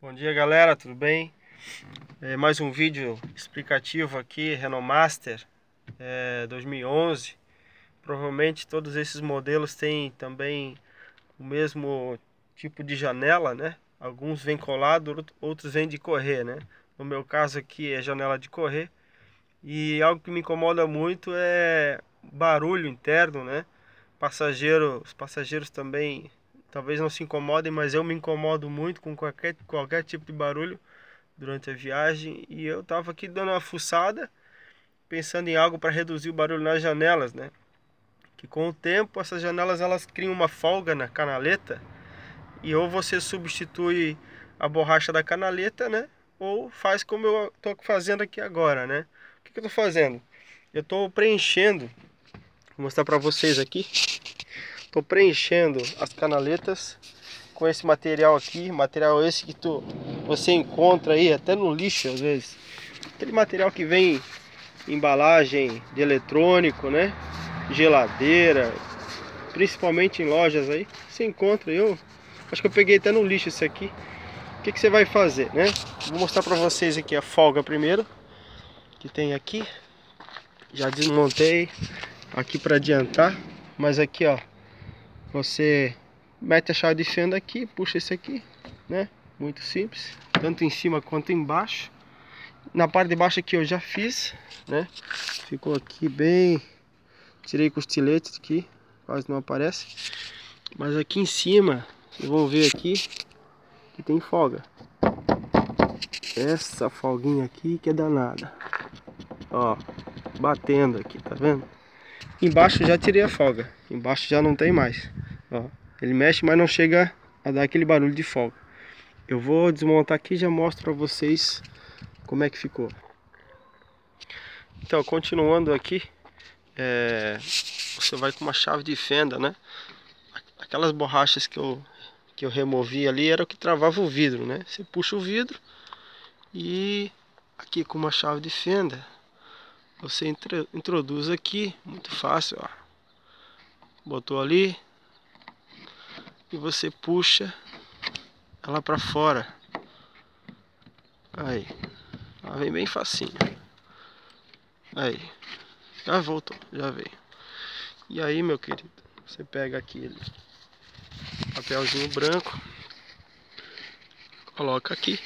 Bom dia, galera, tudo bem? Mais um vídeo explicativo aqui, Renault Master 2011. Provavelmente todos esses modelos têm também o mesmo tipo de janela, né? Alguns vêm colado, outros vêm de correr, né? No meu caso aqui é janela de correr. E algo que me incomoda muito é barulho interno, né? Os passageiros também talvez não se incomodem, mas eu me incomodo muito com qualquer tipo de barulho durante a viagem. E eu tava aqui dando uma fuçada, pensando em algo para reduzir o barulho nas janelas, né? Que com o tempo essas janelas elas criam uma folga na canaleta, e ou você substitui a borracha da canaleta, né? Ou faz como eu tô fazendo aqui agora, né? O que eu tô fazendo? Eu tô preenchendo, vou mostrar para vocês aqui. Tô preenchendo as canaletas com esse material aqui, material esse que você encontra aí até no lixo às vezes. Aquele material que vem em embalagem de eletrônico, né? Geladeira, principalmente em lojas aí, você encontra. Eu acho que eu peguei até no lixo esse aqui. O que você vai fazer, né? Vou mostrar para vocês aqui a folga primeiro, que tem aqui. Já desmontei aqui para adiantar, mas aqui ó, você mete a chave de fenda aqui, puxa esse aqui, né? Muito simples, tanto em cima quanto embaixo. Na parte de baixo aqui eu já fiz, né? Ficou aqui bem, tirei com os estiletes aqui, quase não aparece. Mas aqui em cima, vocês vão ver aqui que tem folga. Essa folguinha aqui que é danada. Ó, batendo aqui, tá vendo? Embaixo já tirei a folga, embaixo já não tem mais. Ó, ele mexe, mas não chega a dar aquele barulho de folga. Eu vou desmontar aqui e já mostro pra vocês como é que ficou. Então, continuando aqui, você vai com uma chave de fenda, né? Aquelas borrachas que eu removi ali era o que travava o vidro, né? Você puxa o vidro e aqui com uma chave de fenda você introduz aqui, muito fácil, ó. Botou ali e você puxa ela para fora. Aí, ela vem bem facinho. Aí, já voltou, já veio. E aí, meu querido, você pega aquele papelzinho branco, coloca aqui.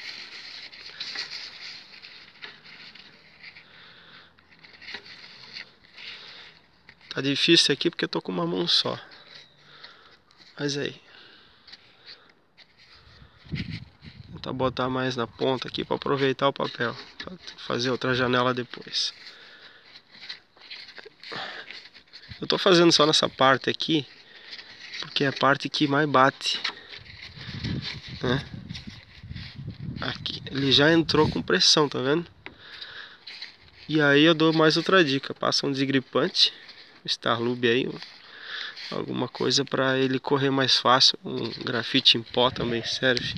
Tá difícil aqui porque eu tô com uma mão só. Mas aí, vou tentar botar mais na ponta aqui para aproveitar o papel, pra fazer outra janela depois. Eu tô fazendo só nessa parte aqui porque é a parte que mais bate, né? Aqui ele já entrou com pressão, tá vendo? E aí eu dou mais outra dica: passa um desengripante, Starlube aí, alguma coisa para ele correr mais fácil. Um grafite em pó também serve,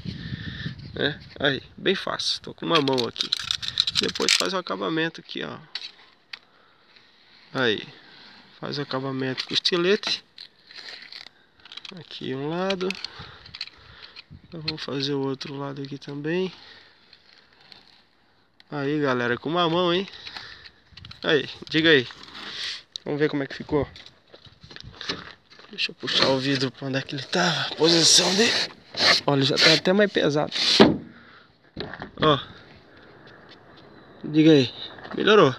né? Aí, bem fácil. Tô com uma mão aqui. Depois faz o acabamento aqui, ó. Aí, faz o acabamento com o estilete. Aqui um lado. Eu vou fazer o outro lado aqui também. Aí, galera, com uma mão, hein? Aí, diga aí. Vamos ver como é que ficou. Deixa eu puxar o vidro para onde é que ele tava. A posição dele. Olha, já tá até mais pesado. Ó. Diga aí. Melhorou.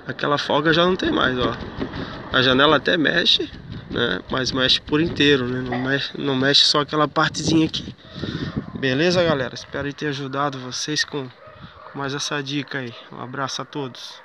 Aquela folga já não tem mais, ó. A janela até mexe, né? Mas mexe por inteiro, né? Não mexe só aquela partezinha aqui. Beleza, galera? Espero ter ajudado vocês com mais essa dica aí. Um abraço a todos.